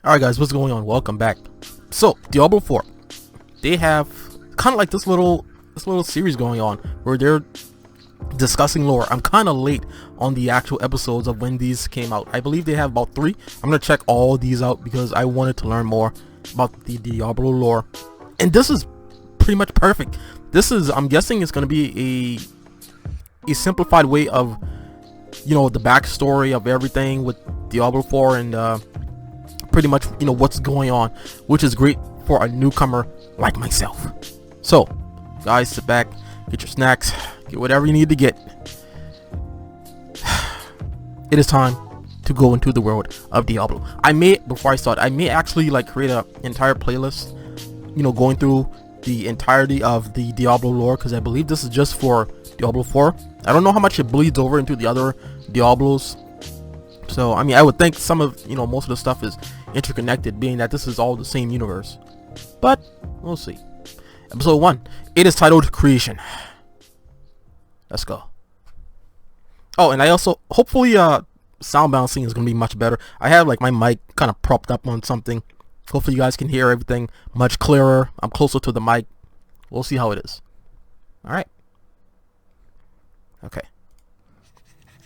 Alright guys, what's going on? Welcome back. So, Diablo 4. They have kind of like this little series going on where they're discussing lore. I'm kind of late on the actual episodes of when these came out. I believe they have about 3. I'm going to check all these out because I wanted to learn more about the Diablo lore. And this is pretty much perfect. This is, I'm guessing it's going to be a simplified way of, you know, the backstory of everything with Diablo 4 and pretty much, you know, what's going on, which is great for a newcomer like myself. So guys, sit back, get your snacks, get whatever you need to get. It is time to go into the world of Diablo. Before I start, I may actually like create an entire playlist, you know, going through the entirety of the Diablo lore, because I believe this is just for Diablo 4. I don't know how much it bleeds over into the other Diablos. So I mean, I would think some of, you know, most of the stuff is interconnected, being that this is all the same universe, but we'll see. Episode 1, it is titled Creation. Let's go. Oh, and I also, hopefully sound balancing is gonna be much better. I have like my mic kind of propped up on something. Hopefully you guys can hear everything much clearer. I'm closer to the mic. We'll see how it is. All right. Okay.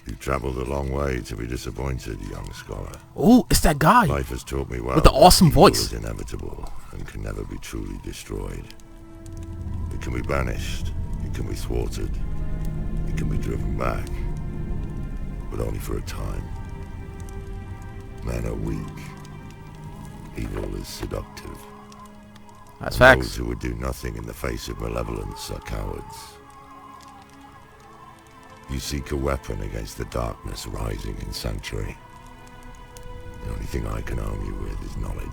You've travelled a long way to be disappointed, young scholar. Oh, it's that guy. Life has taught me well with the awesome voice. Is inevitable and can never be truly destroyed. It can be banished, it can be thwarted, it can be driven back, but only for a time. Men are weak. Evil is seductive. That's and facts. Those who would do nothing in the face of malevolence are cowards. You seek a weapon against the darkness rising in Sanctuary. The only thing I can arm you with is knowledge.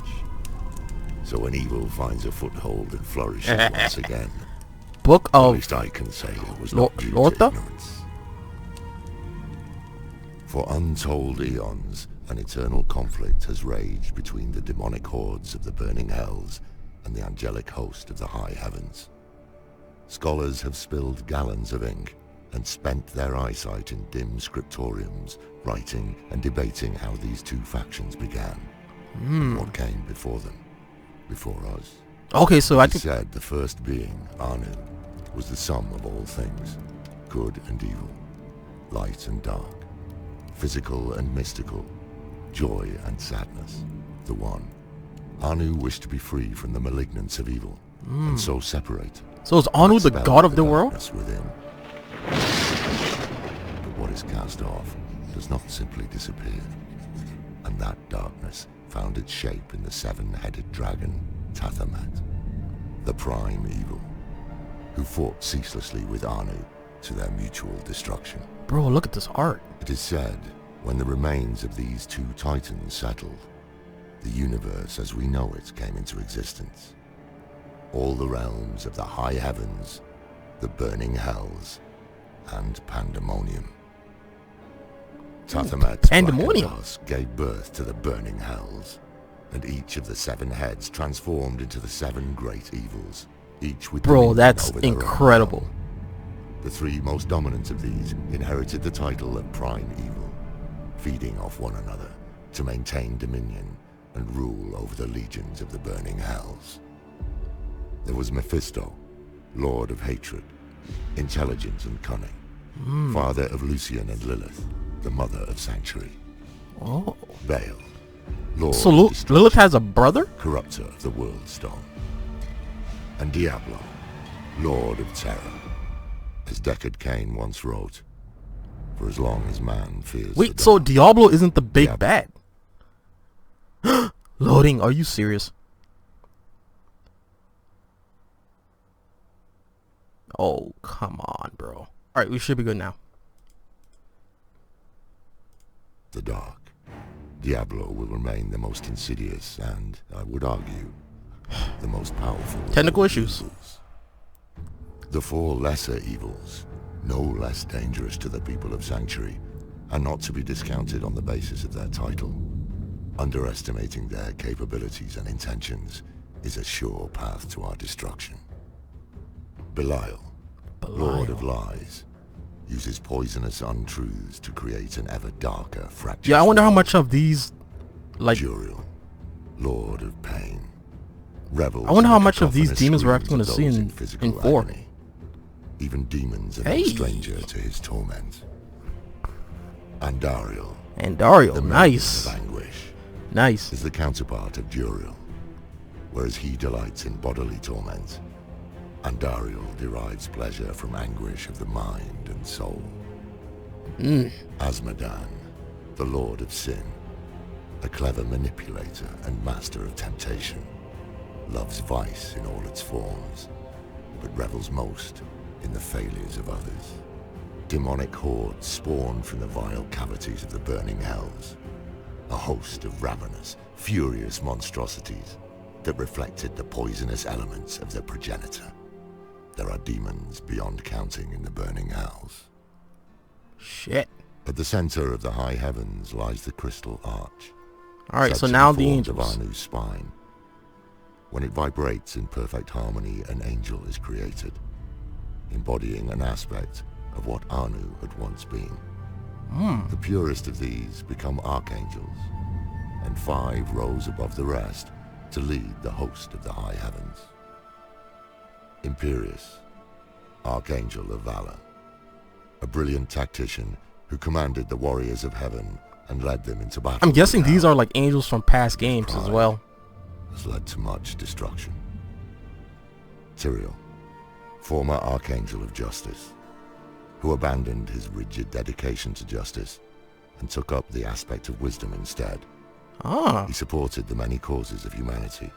So when evil finds a foothold and flourishes once again, Book of at least I can say it was not due to Lorath? ignorance. For untold eons, an eternal conflict has raged between the demonic hordes of the burning hells and the angelic host of the high heavens. Scholars have spilled gallons of ink and spent their eyesight in dim scriptoriums, writing and debating how these two factions began, and what came before them, before us. Okay, so I said the first being, Anu, was the sum of all things, good and evil, light and dark, physical and mystical, joy and sadness, the one. Anu wished to be free from the malignance of evil, and so separate. So is Anu the god of the world? Within. But what is cast off does not simply disappear, and that darkness found its shape in the seven-headed dragon, Tathamet, the prime evil, who fought ceaselessly with Anu to their mutual destruction. Bro, look at this art. It is said, when the remains of these two titans settled, the universe as we know it came into existence. All the realms of the high heavens, the burning hells, and pandemonium. Tathamet's Pandemonium gave birth to the burning hells, and each of the 7 heads transformed into the 7 great evils, each with bro, dominion that's over their own incredible. realm. The 3 most dominant of these inherited the title of prime evil, feeding off one another to maintain dominion and rule over the legions of the burning hells. There was Mephisto, Lord of Hatred, intelligence and cunning, father of Lucian and Lilith, the mother of Sanctuary. Oh. Baal, Lord So of Destruction, Lilith has a brother? corrupter of the World Stone. And Diablo, Lord of Terror, as Deckard Cain once wrote, for as long as man fears the Wait, so dark, Diablo isn't the big Diablo. bad? Loading, are you serious? Oh, come on, bro. Alright, we should be good now. the dark. Diablo will remain the most insidious and, I would argue, the most powerful. Technical of issues. evils. The 4 lesser evils, no less dangerous to the people of Sanctuary, are not to be discounted on the basis of their title. Underestimating their capabilities and intentions is a sure path to our destruction. Belial, Lord of Lies, uses poisonous untruths to create an ever darker fracture. Yeah, I wonder how much of these, like, Juriel, Lord of pain, revels I wonder in how the much of these cacophonous demons we're screams actually going to of see those in physical 4. agony. Even demons are no Hey. stranger to his torment. Andariel, Andariel, the nice. maiden of anguish, Nice. is the counterpart of Duriel. Whereas he delights in bodily torment, Andariel derives pleasure from anguish of the mind and soul. Asmodan, the Lord of Sin, a clever manipulator and master of temptation, loves vice in all its forms, but revels most in the failures of others. Demonic hordes spawn from the vile cavities of the burning hells, a host of ravenous, furious monstrosities that reflected the poisonous elements of their progenitor. There are demons beyond counting in the burning hells. Shit. At the center of the high heavens lies the crystal arch. Alright, so said to now be the formed of angels. Anu's spine. When it vibrates in perfect harmony, an angel is created, embodying an aspect of what Anu had once been. The purest of these become archangels, and 5 rose above the rest to lead the host of the high heavens. Imperius, Archangel of Valor, a brilliant tactician who commanded the warriors of heaven and led them into battle. I'm guessing with these hell, are like angels from past games as pride well. has led to much destruction. Tyrael, former Archangel of Justice, who abandoned his rigid dedication to justice and took up the aspect of wisdom instead. Ah. He supported the many causes of humanity,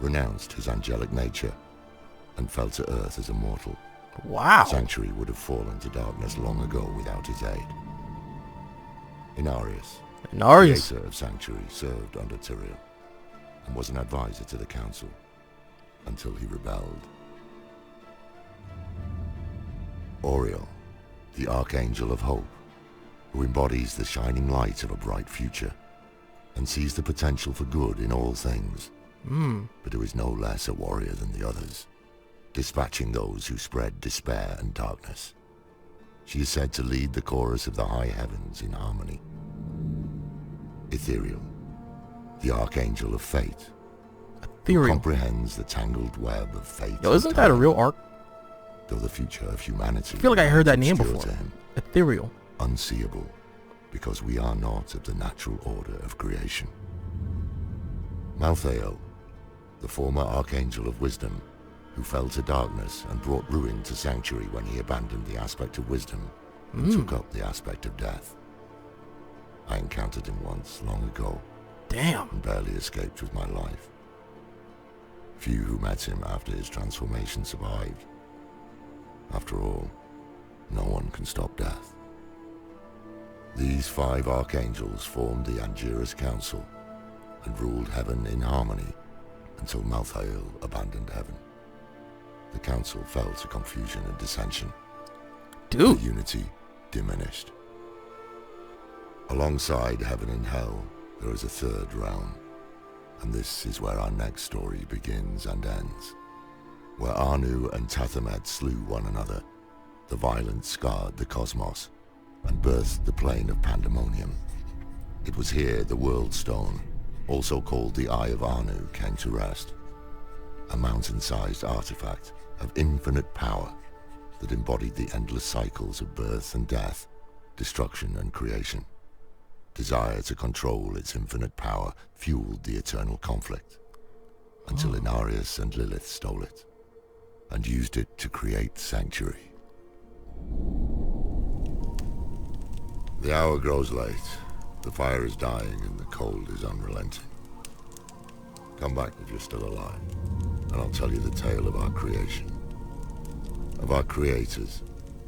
renounced his angelic nature, and fell to earth as a mortal. Wow. Sanctuary would have fallen to darkness long ago without his aid. Inarius, Angiris. creator of Sanctuary, served under Tyrael and was an advisor to the council until he rebelled. Auriel, the Archangel of Hope, who embodies the shining light of a bright future and sees the potential for good in all things, but who is no less a warrior than the others, dispatching those who spread despair and darkness. She is said to lead the chorus of the high heavens in harmony. Ethereal, the Archangel of Fate, who Ethereal. comprehends the tangled web of fate. Yo, and isn't that a time, real arc? though the future of humanity I feel like I heard that remains name obscure before. to him, Ethereal. unseeable, because we are not of the natural order of creation. Malthael, the former Archangel of Wisdom, who fell to darkness and brought ruin to Sanctuary when he abandoned the aspect of wisdom and took up the aspect of death. I encountered him once, long ago, Damn. and barely escaped with my life. Few who met him after his transformation survived. After all, no one can stop death. These 5 archangels formed the Angiris Council and ruled heaven in harmony until Malthael abandoned heaven. The council fell to confusion and dissension. Dude. The unity diminished. Alongside heaven and hell, there is a third realm, and this is where our next story begins and ends. Where Anu and Tathamed slew one another, the violence scarred the cosmos and birthed the plane of pandemonium. It was here the World Stone, also called the Eye of Anu, came to rest. A mountain-sized artifact of infinite power that embodied the endless cycles of birth and death, destruction and creation. Desire to control its infinite power fueled the eternal conflict, until Inarius and Lilith stole it, and used it to create Sanctuary. The hour grows late, the fire is dying, and the cold is unrelenting. Come back if you're still alive, and I'll tell you the tale of our creation. Of our creators,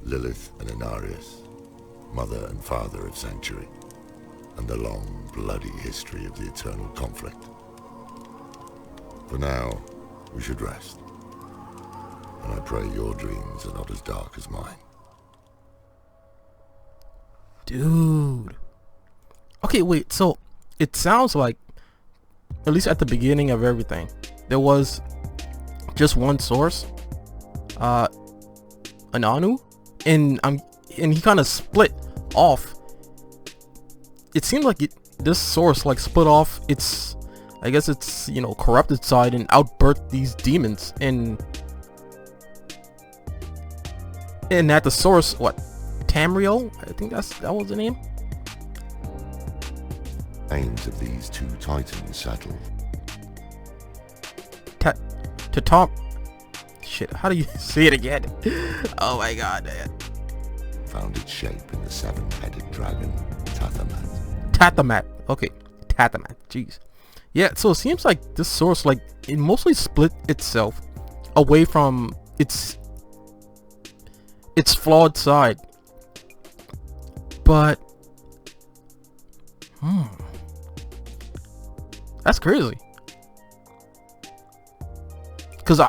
Lilith and Inarius, mother and father of Sanctuary, and the long, bloody history of the eternal conflict. For now, we should rest, and I pray your dreams are not as dark as mine. Dude. Okay, wait, so it sounds like, at least at the beginning of everything, there was just one source, an Anu, and he kind of split off. It seemed like this source like split off its I guess it's, you know, corrupted side and outbirth these demons. And at the source, what, Tamriel? I think that was the name. Names of these two titans settle. To top. Shit, how do you say it again? Oh my god, man. Found its shape in the seven-headed dragon, Tathamat. Tathamat. Okay, Tathamat. Jeez. Yeah, so it seems like this source, like, it mostly split itself away from its flawed side. But that's crazy. Because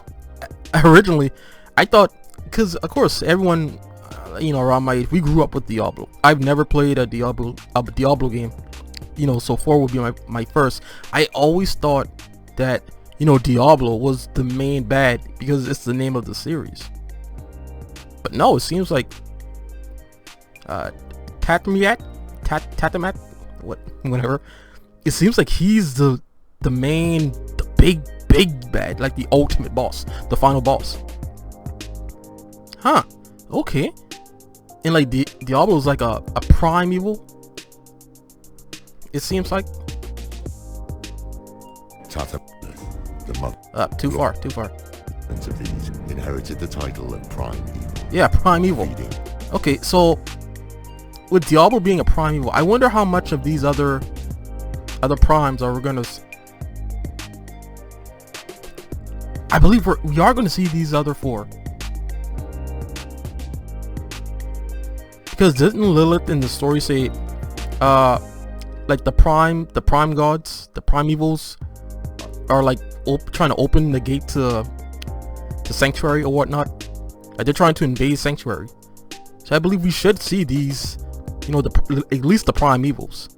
originally I thought, because of course everyone, you know, around my age, we grew up with Diablo. I've never played a Diablo game, you know, so 4 would be my first. I always thought that, you know, Diablo was the main bad because it's the name of the series. But no, it seems like Tathamat, whatever. It seems like he's the main, the big bad, like the ultimate boss, the final boss. Huh? Okay. And like Diablo's like a primeval. It seems like. Tathamat, the mother. Too far. Of these inherited the title of prime evil. Yeah, primeval. Okay, so with Diablo being a primeval, I wonder how much of these other primes are we gonna. I believe we are gonna see these other 4. Because didn't Lilith in the story say, like the prime gods, the primevals, are like trying to open the gate to Sanctuary or whatnot? Like they're trying to invade Sanctuary. So I believe we should see these, you know, at least the primevals.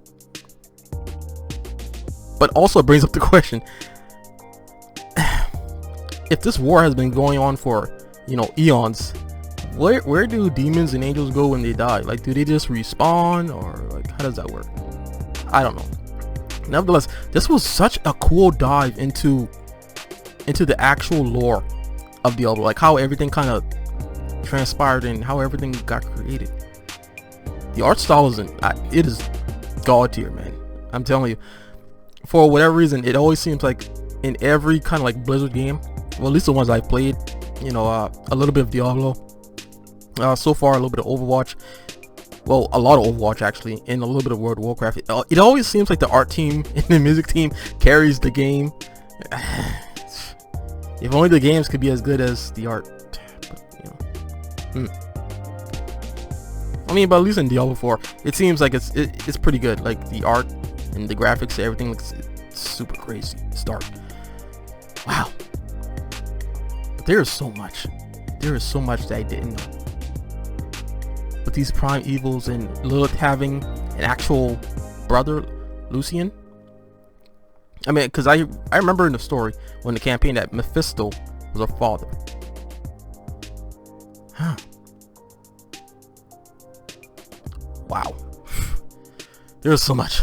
But also it brings up the question, if this war has been going on for, you know, eons, where do demons and angels go when they die? Like, do they just respawn, or like how does that work? I don't know. Nevertheless, this was such a cool dive into the actual lore of Diablo, like how everything kind of transpired and how everything got created. The art style it is god tier, man. I'm telling you. For whatever reason, it always seems like in every kind of like Blizzard game, well, at least the ones I've played, you know, a little bit of Diablo, so far a little bit of Overwatch, well, a lot of Overwatch actually, and a little bit of World of Warcraft. It always seems like the art team and the music team carries the game. If only the games could be as good as the art. But, you know. I mean, but at least in Diablo 4, it seems like it's pretty good. Like the art and the graphics, everything looks super crazy. It's dark. Wow. But there is so much. There is so much that I didn't know. With these prime evils and Lilith having an actual brother, Lucian. I mean, because I remember in the story when the campaign that Mephisto was her father. Huh. Wow. There's so much.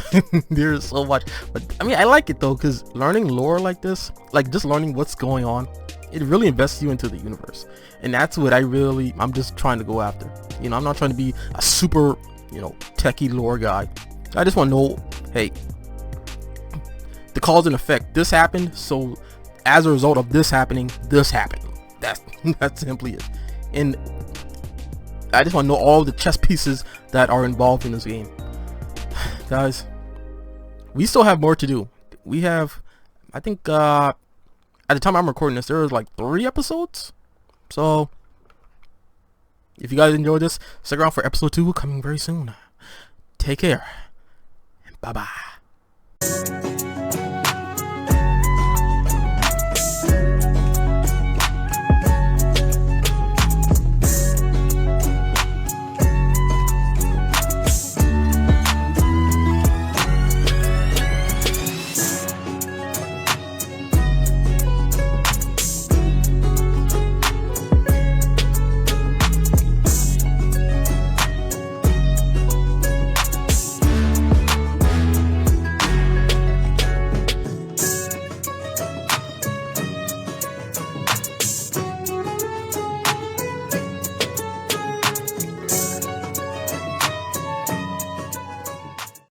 There's so much. But I mean, I like it though, because learning lore like this, like just learning what's going on, it really invests you into the universe. And that's what I'm just trying to go after. You know, I'm not trying to be a super, you know, techie lore guy. I just want to know, hey, the cause and effect. This happened, so as a result of this happening, this happened. That's simply it. And I just want to know all the chess pieces that are involved in this game. Guys, we still have more to do. We have, I think, at the time I'm recording this, there was like 3 episodes. So, if you guys enjoyed this, stick around for episode 2 coming very soon. Take care. Bye-bye.